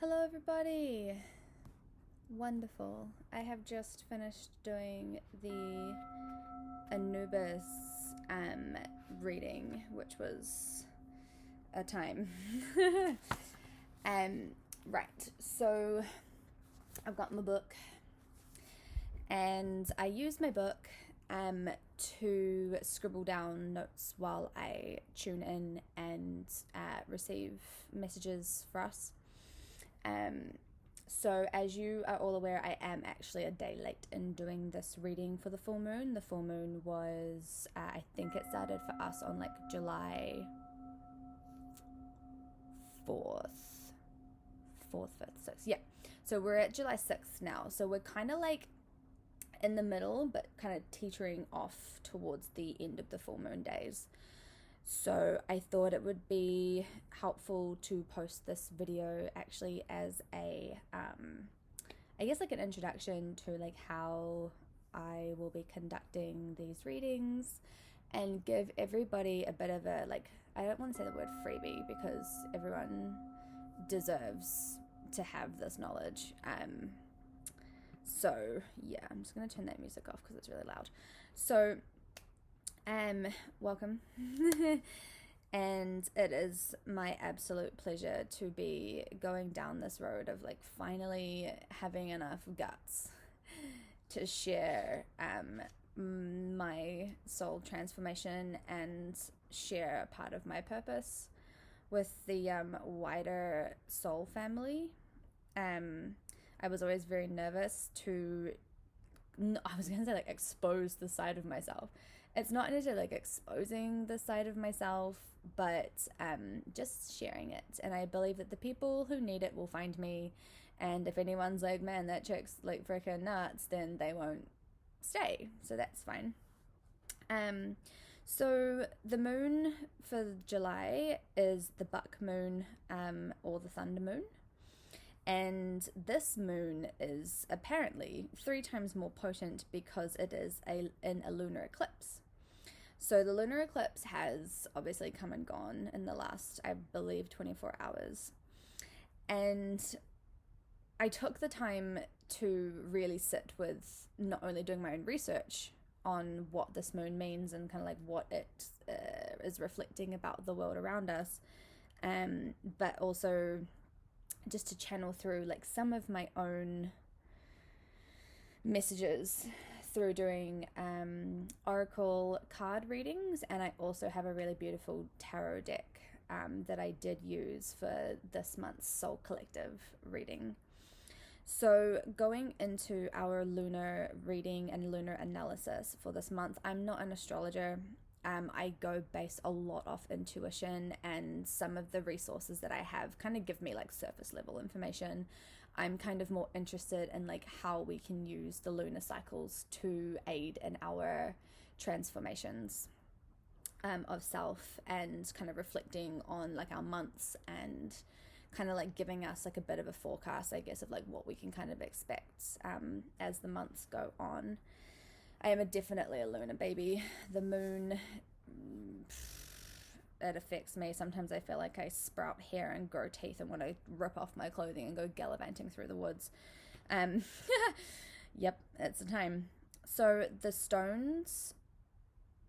Hello everybody! Wonderful. I have just finished doing the Anubis reading, which was a time. Right, so I've got my book and I use my book to scribble down notes while I tune in and receive messages for us. So as you are all aware, I am actually a day late in doing this reading for the full moon. The full moon was, I think it started for us on like July 4th, 5th, 6th, yeah. So we're at July 6th now. So we're kind of like in the middle, but kind of teetering off towards the end of the full moon days. So I thought it would be helpful to post this video actually as a, I guess like an introduction to like how I will be conducting these readings and give everybody a bit of a, like, I don't want to say the word freebie because everyone deserves to have this knowledge. So yeah, I'm just going to turn that music off because it's really loud. So welcome. And it is my absolute pleasure to be going down this road of like finally having enough guts to share my soul transformation and share a part of my purpose with the wider soul family. I was always very nervous to, I was going to say like expose the side of myself. It's not necessarily like exposing the side of myself, but just sharing it. And I believe that the people who need it will find me. And if anyone's like, man, that chick's like freaking nuts, then they won't stay. So that's fine. So the moon for July is the buck moon or the thunder moon. And this moon is apparently 3 times more potent because it is in a lunar eclipse. So the lunar eclipse has obviously come and gone in the last, I believe, 24 hours. And I took the time to really sit with not only doing my own research on what this moon means and kind of like what it is reflecting about the world around us, but also just to channel through like some of my own messages through doing oracle card readings. And I also have a really beautiful tarot deck that I did use for this month's Soul Collective reading. So going into our lunar reading and lunar analysis for this month, I'm not an astrologer. I go base a lot off intuition, and some of the resources that I have kind of give me like surface level information. I'm kind of more interested in like how we can use the lunar cycles to aid in our transformations of self, and kind of reflecting on like our months and kind of like giving us like a bit of a forecast, I guess, of like what we can kind of expect as the months go on. I am definitely a lunar baby. The moon, it affects me. Sometimes I feel like I sprout hair and grow teeth and want to rip off my clothing and go gallivanting through the woods. Yep, it's a time. So the stones,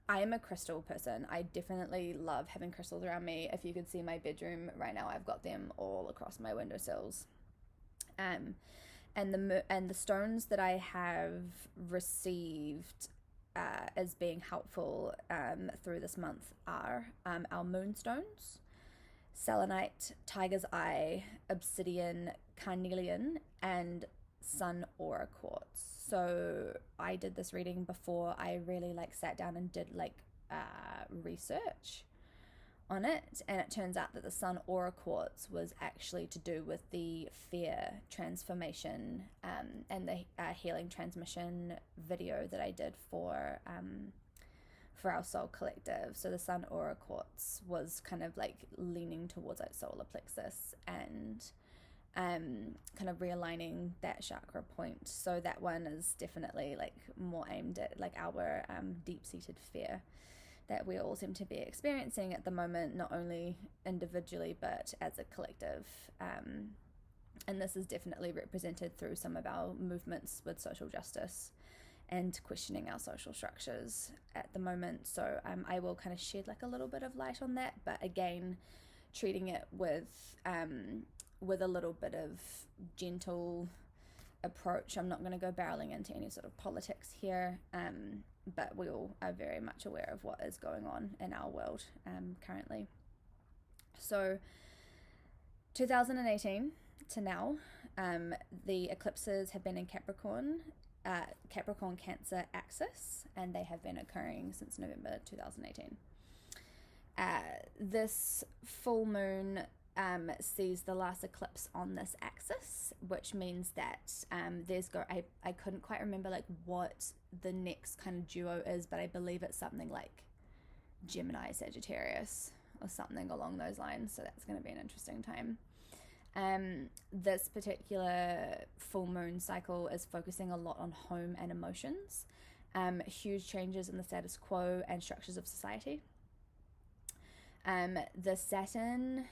I am a crystal person. I definitely love having crystals around me. If you could see my bedroom right now, I've got them all across my windowsills. And the stones that I have received as being helpful through this month are our moonstones, selenite, tiger's eye, obsidian, carnelian, and sun aura quartz. So I did this reading before I really like sat down and did like research on it, and it turns out that the sun aura quartz was actually to do with the fear transformation and the healing transmission video that I did for our soul collective. So the sun aura quartz was kind of like leaning towards like solar plexus and kind of realigning that chakra point. So that one is definitely like more aimed at like our deep-seated fear that we all seem to be experiencing at the moment, not only individually but as a collective And this is definitely represented through some of our movements with social justice and questioning our social structures at the moment. So I will kind of shed like a little bit of light on that, but again, treating it with a little bit of gentle approach. I'm not going to go barreling into any sort of politics here, but we all are very much aware of what is going on in our world currently. So 2018 to now, the eclipses have been in Capricorn Cancer axis, and they have been occurring since November 2018. This full moon sees the last eclipse on this axis, which means that I couldn't quite remember like what the next kind of duo is, but I believe it's something like Gemini Sagittarius or something along those lines. So that's going to be an interesting time. This particular full moon cycle is focusing a lot on home and emotions, huge changes in the status quo and structures of society. The Saturn,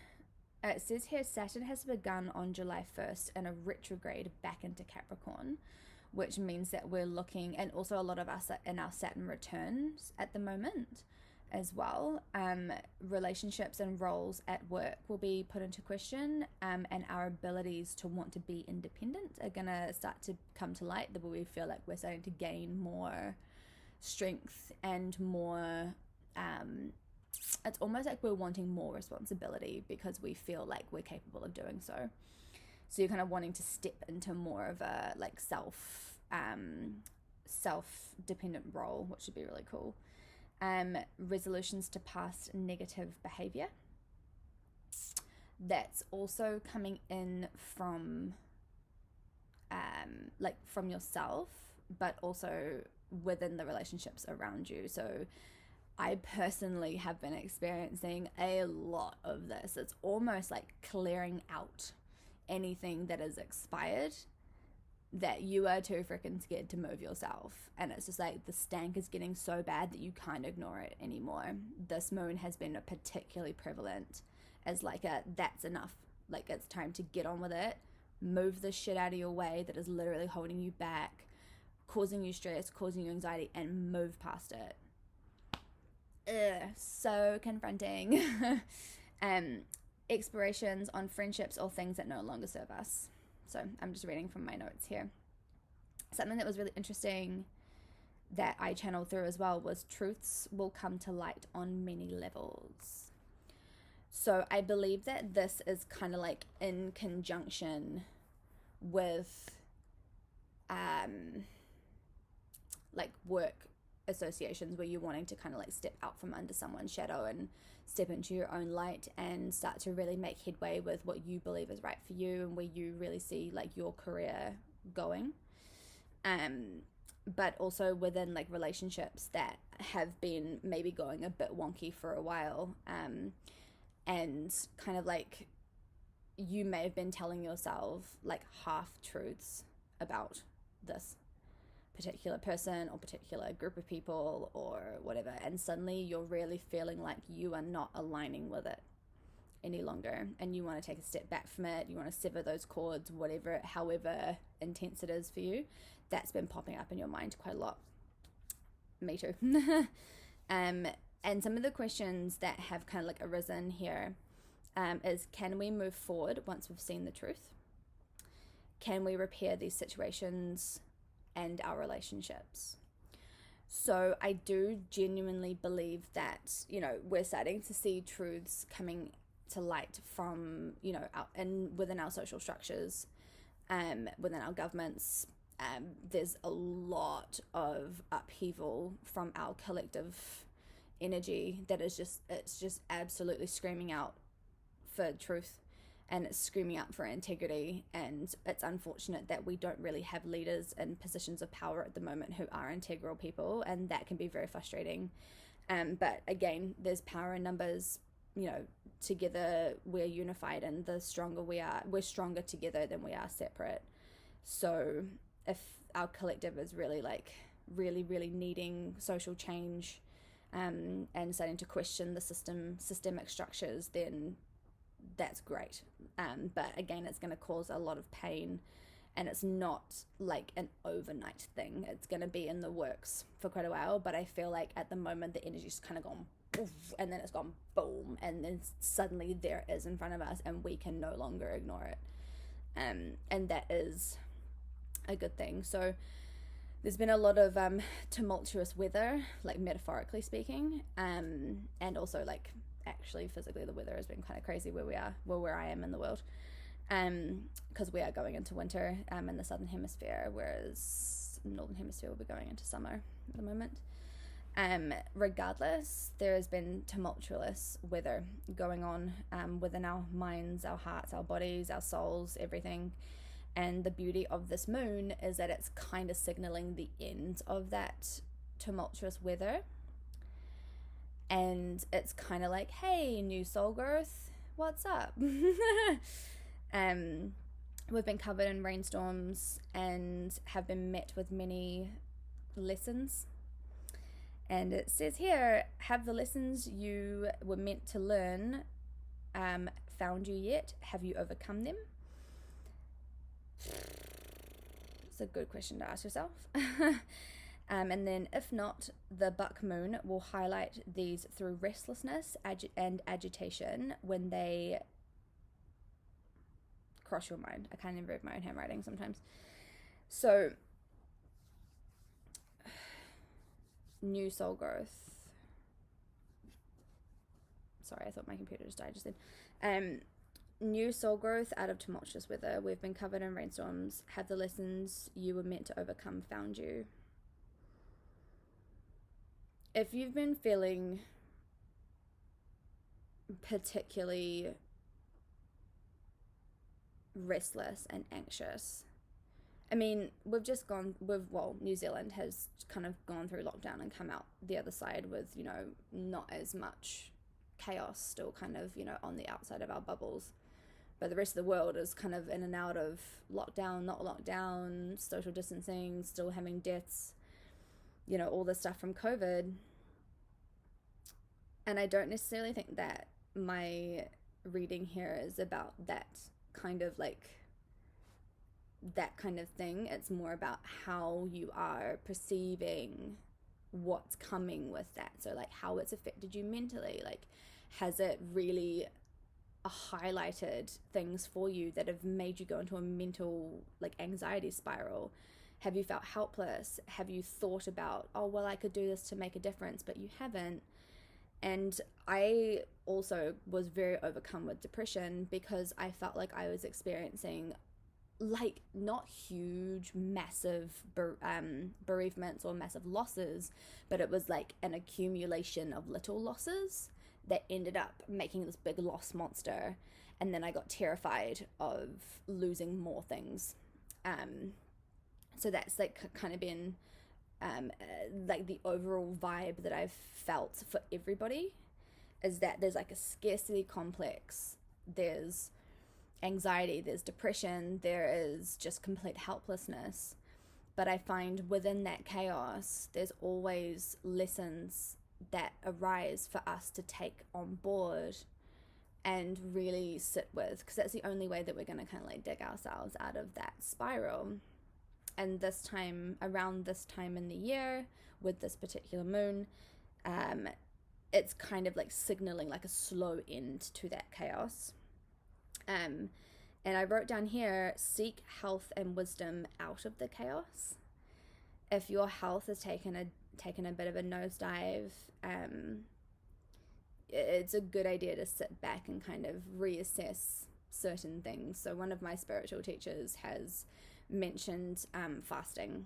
it says here Saturn has begun on July 1st in a retrograde back into Capricorn, which means that we're looking, and also a lot of us in our Saturn returns at the moment as well. Relationships and roles at work will be put into question, and our abilities to want to be independent are going to start to come to light, that we feel like we're starting to gain more strength and more it's almost like we're wanting more responsibility because we feel like we're capable of doing so. So you're kind of wanting to step into more of a like self-dependent role, which would be really cool. Resolutions to past negative behavior. That's also coming in from from yourself, but also within the relationships around you. So I personally have been experiencing a lot of this. It's almost like clearing out anything that is expired that you are too freaking scared to move yourself. And it's just like the stank is getting so bad that you can't ignore it anymore. This moon has been particularly prevalent as like that's enough. Like it's time to get on with it. Move the shit out of your way that is literally holding you back, causing you stress, causing you anxiety, and move past it. So confronting. Expirations on friendships or things that no longer serve us. So I'm just reading from my notes here. Something that was really interesting that I channeled through as well was truths will come to light on many levels. So I believe that this is kind of like in conjunction with like work associations where you're wanting to kind of like step out from under someone's shadow and step into your own light and start to really make headway with what you believe is right for you and where you really see like your career going. But also within like relationships that have been maybe going a bit wonky for a while, and kind of like you may have been telling yourself like half truths about this particular person or particular group of people or whatever, and suddenly you're really feeling like you are not aligning with it any longer and you want to take a step back from it, you want to sever those cords, whatever, however intense it is for you. That's been popping up in your mind quite a lot. Me too. And some of the questions that have kind of like arisen here is, can we move forward once we've seen the truth? Can we repair these situations and our relationships? So I do genuinely believe that, you know, we're starting to see truths coming to light from, you know, within our social structures, within our governments. There's a lot of upheaval from our collective energy that is it's just absolutely screaming out for truth. And it's screaming out for integrity, and it's unfortunate that we don't really have leaders in positions of power at the moment who are integral people, and that can be very frustrating. But again, there's power in numbers. You know, together we're unified, and the stronger we are, we're stronger together than we are separate. So if our collective is really really needing social change, and starting to question the systemic structures, then that's great. But again, it's going to cause a lot of pain, and it's not like an overnight thing. It's going to be in the works for quite a while, but I feel like at the moment the energy's kind of gone oof, and then it's gone boom, and then suddenly there it is in front of us, and we can no longer ignore it. And that is a good thing. So there's been a lot of tumultuous weather, like metaphorically speaking, and also like actually physically the weather has been kind of crazy where I am in the world, because we are going into winter in the southern hemisphere, whereas northern hemisphere will be going into summer at the moment. Regardless, there has been tumultuous weather going on within our minds, our hearts, our bodies, our souls, everything. And the beauty of this moon is that it's kind of signaling the end of that tumultuous weather. And it's kind of like, hey, new soul growth, what's up? We've been covered in rainstorms and have been met with many lessons. And it says here, have the lessons you were meant to learn found you yet? Have you overcome them? It's a good question to ask yourself. And then if not, the buck moon will highlight these through restlessness and agitation when they cross your mind. I can't even read my own handwriting sometimes. So, new soul growth. Sorry, I thought my computer just died just then. New soul growth out of tumultuous weather. We've been covered in rainstorms. Have the lessons you were meant to overcome found you? If you've been feeling particularly restless and anxious, I mean, New Zealand has kind of gone through lockdown and come out the other side with, not as much chaos, still kind of, on the outside of our bubbles. But the rest of the world is kind of in and out of lockdown, not lockdown, social distancing, still having deaths, all this stuff from COVID. And I don't necessarily think that my reading here is about that kind of thing. It's more about how you are perceiving what's coming with that. So like how it's affected you mentally. Like, has it really highlighted things for you that have made you go into a mental anxiety spiral? Have you felt helpless? Have you thought about, oh, well, I could do this to make a difference, but you haven't? And I also was very overcome with depression because I felt like I was experiencing not huge, massive bereavements or massive losses, but it was like an accumulation of little losses that ended up making this big loss monster. And then I got terrified of losing more things. So that's kind of been the overall vibe that I've felt for everybody, is that there's a scarcity complex, there's anxiety, there's depression, there is just complete helplessness. But I find within that chaos, there's always lessons that arise for us to take on board and really sit with, because that's the only way that we're going to kind of dig ourselves out of that spiral. And around this time in the year, with this particular moon, it's kind of signaling a slow end to that chaos. And I wrote down here, seek health and wisdom out of the chaos. If your health has taken a bit of a nosedive, it's a good idea to sit back and kind of reassess certain things. So one of my spiritual teachers has mentioned fasting,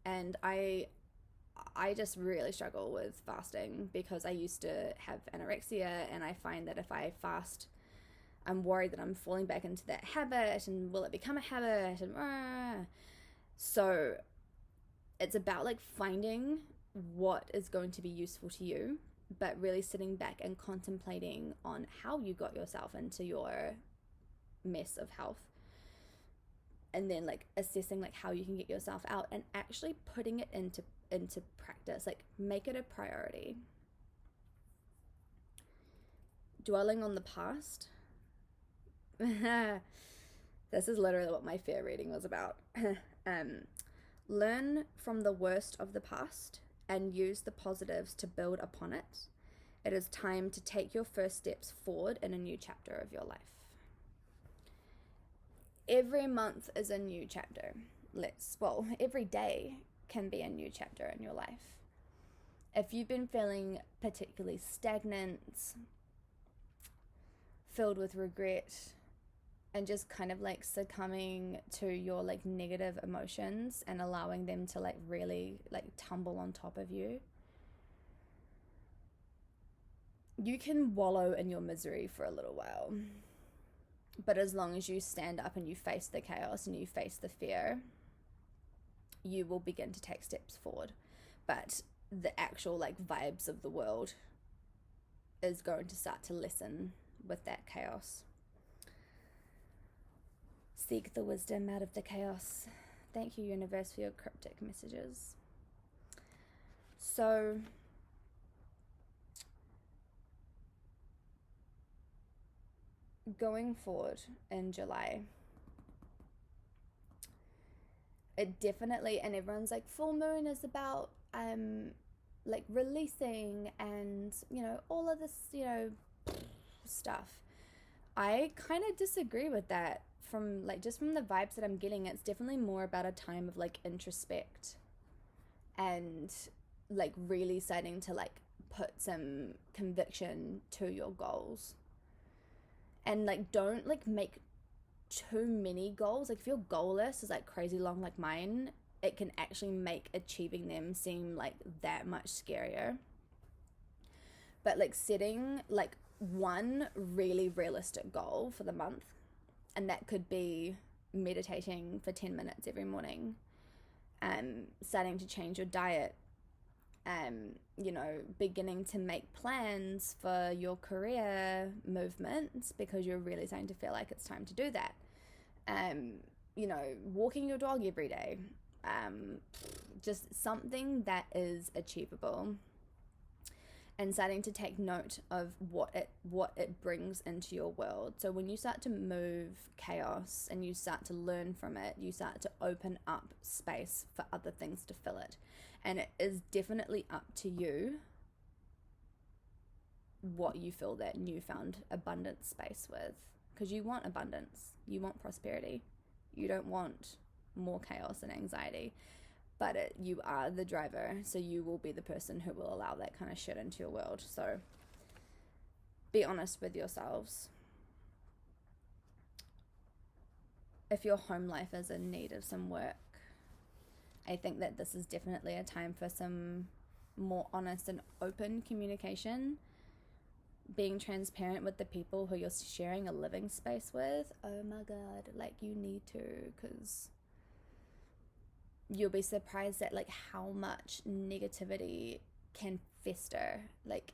and I just really struggle with fasting because I used to have anorexia, and I find that if I fast, I'm worried that I'm falling back into that habit, and will it become a habit, and so it's about finding what is going to be useful to you, but really sitting back and contemplating on how you got yourself into your mess of health, and then assessing how you can get yourself out and actually putting it into practice. Make it a priority. Dwelling on the past This is literally what my fear reading was about. Learn from the worst of the past and use the positives to build upon it. It is time to take your first steps forward in a new chapter of your life. Every month is a new chapter. Every day can be a new chapter in your life. If you've been feeling particularly stagnant, filled with regret, and just kind of like succumbing to your like negative emotions and allowing them to like really like tumble on top of you, you can wallow in your misery for a little while. But as long as you stand up and you face the chaos and you face the fear, you will begin to take steps forward. But the actual like vibes of the world is going to start to lessen with that chaos. Seek the wisdom out of the chaos. Thank you, universe, for your cryptic messages. So going forward in July, it definitely, and everyone's like, full moon is about like releasing and, you know, all of this, you know, stuff. I kind of disagree with that. From like, just from the vibes that I'm getting, it's definitely more about a time of like introspect and like really starting to like put some conviction to your goals. And like, don't like make too many goals. Like if your goal list is like crazy long like mine, it can actually make achieving them seem like that much scarier. But like setting like one really realistic goal for the month, and that could be meditating for 10 minutes every morning, starting to change your diet, you know, beginning to make plans for your career movements because you're really starting to feel like it's time to do that. You know, walking your dog every day, just something that is achievable, and starting to take note of what it brings into your world. So when you start to move chaos and you start to learn from it, you start to open up space for other things to fill it. And it is definitely up to you what you fill that newfound abundant space with. Because you want abundance, you want prosperity, you don't want more chaos and anxiety. But you are the driver, so you will be the person who will allow that kind of shit into your world. So be honest with yourselves. If your home life is in need of some work, I think that this is definitely a time for some more honest and open communication. Being transparent with the people who you're sharing a living space with. Oh my God, like you need to, because you'll be surprised at like how much negativity can fester like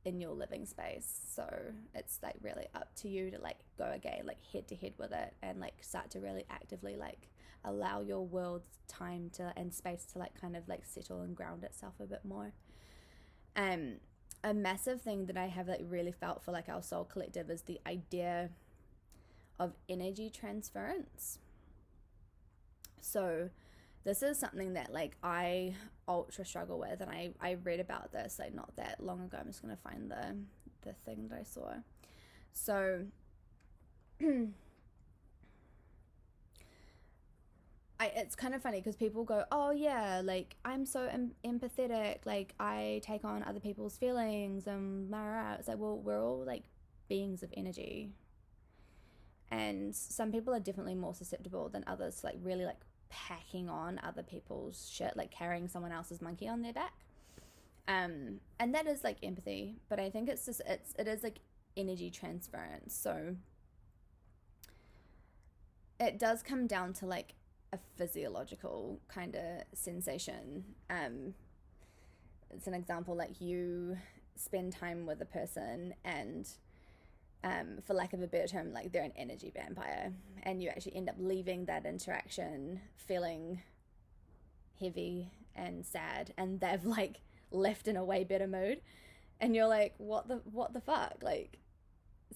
in your living space. So it's like really up to you to like go again, like head to head with it, and like start to really actively like allow your world's time to and space to like kind of like settle and ground itself a bit more. A massive thing that I have like really felt for like our soul collective is the idea of energy transference. So this is something that like I ultra struggle with, and I read about this like not that long ago. I'm just gonna find the thing that I saw. So it's kind of funny because people go, oh yeah, like I'm so empathetic, like I take on other people's feelings, and it's like, well, we're all like beings of energy, and some people are definitely more susceptible than others to like really like packing on other people's shit, like carrying someone else's monkey on their back, and that is like empathy. But I think it's just it is like energy transference. So it does come down to like a physiological kind of sensation. It's an example, like you spend time with a person and for lack of a better term, like they're an energy vampire, and you actually end up leaving that interaction feeling heavy and sad, and they've like left in a way better mood, and you're like, what the fuck, like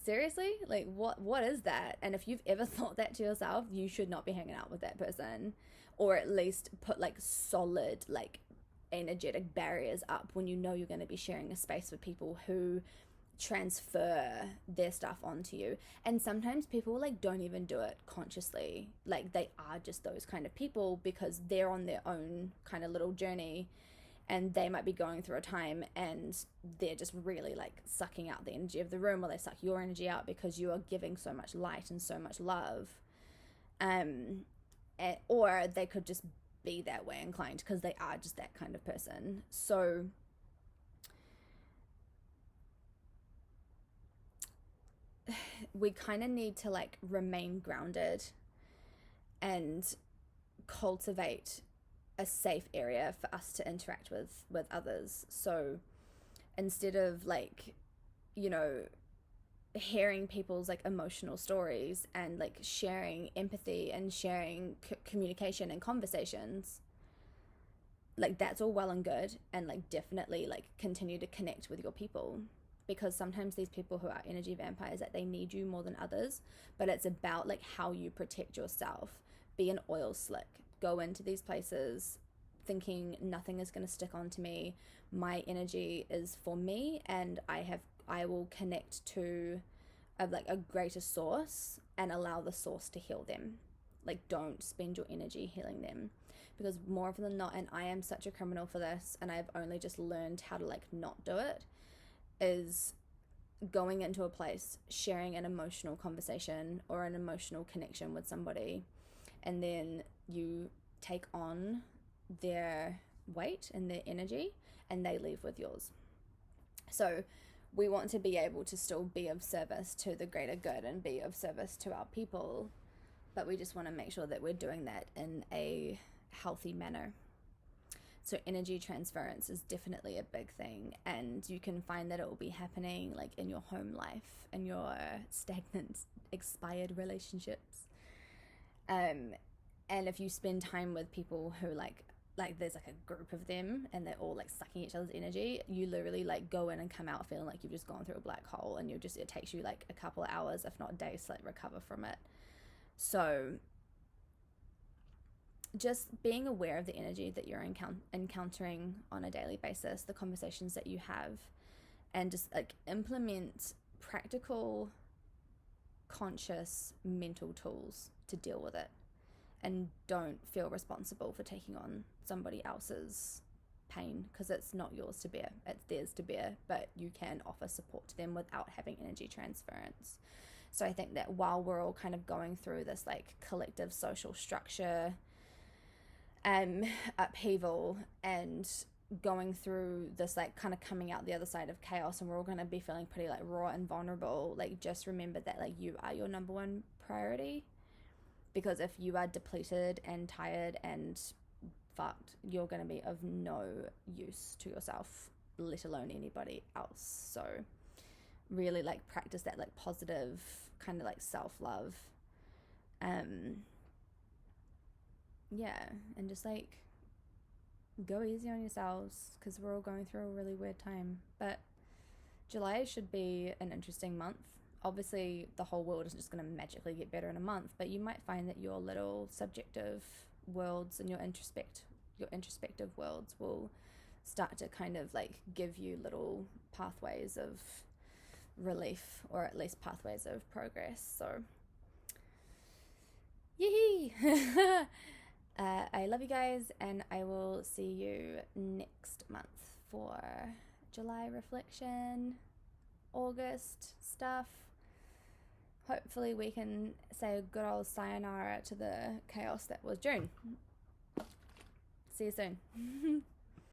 seriously, like what is that? And if you've ever thought that to yourself, you should not be hanging out with that person, or at least put like solid like energetic barriers up when you know you're going to be sharing a space with people who transfer their stuff onto you. And sometimes people like don't even do it consciously, like they are just those kind of people because they're on their own kind of little journey, and they might be going through a time and they're just really like sucking out the energy of the room, or they suck your energy out because you are giving so much light and so much love. Or they could just be that way inclined because they are just that kind of person. So we kind of need to like remain grounded and cultivate a safe area for us to interact with others. So instead of like, you know, hearing people's like emotional stories and like sharing empathy and sharing communication and conversations, like that's all well and good, and like definitely like continue to connect with your people, because sometimes these people who are energy vampires, that they need you more than others, but it's about like how you protect yourself. Be an oil slick, go into these places thinking nothing is going to stick onto me, my energy is for me, and I will connect to a greater source and allow the source to heal them. Like, don't spend your energy healing them, because more often than not, and I am such a criminal for this, and I've only just learned how to like not do it, is going into a place, sharing an emotional conversation or an emotional connection with somebody, and then you take on their weight and their energy, and they leave with yours. So we want to be able to still be of service to the greater good and be of service to our people, but we just want to make sure that we're doing that in a healthy manner. So energy transference is definitely a big thing, and you can find that it will be happening like in your home life and your stagnant, expired relationships. And if you spend time with people who like there's like a group of them and they're all like sucking each other's energy, you literally like go in and come out feeling like you've just gone through a black hole, and it takes you like a couple of hours, if not days, to like recover from it. So just being aware of the energy that you're encountering on a daily basis, the conversations that you have, and just like implement practical, conscious mental tools to deal with it, and don't feel responsible for taking on somebody else's pain, because it's not yours to bear, it's theirs to bear, but you can offer support to them without having energy transference. So I think that while we're all kind of going through this like collective social structure upheaval and going through this like kind of coming out the other side of chaos, and we're all going to be feeling pretty like raw and vulnerable, like just remember that like you are your number one priority, because if you are depleted and tired and fucked, you're going to be of no use to yourself, let alone anybody else. So really like practice that like positive kind of like self-love, yeah, and just like go easy on yourselves, because we're all going through a really weird time. But July should be an interesting month. Obviously the whole world isn't just going to magically get better in a month, but you might find that your little subjective worlds and your introspective worlds will start to kind of like give you little pathways of relief, or at least pathways of progress. So yee I love you guys, and I will see you next month for July reflection, August stuff. Hopefully we can say a good old sayonara to the chaos that was June. See you soon.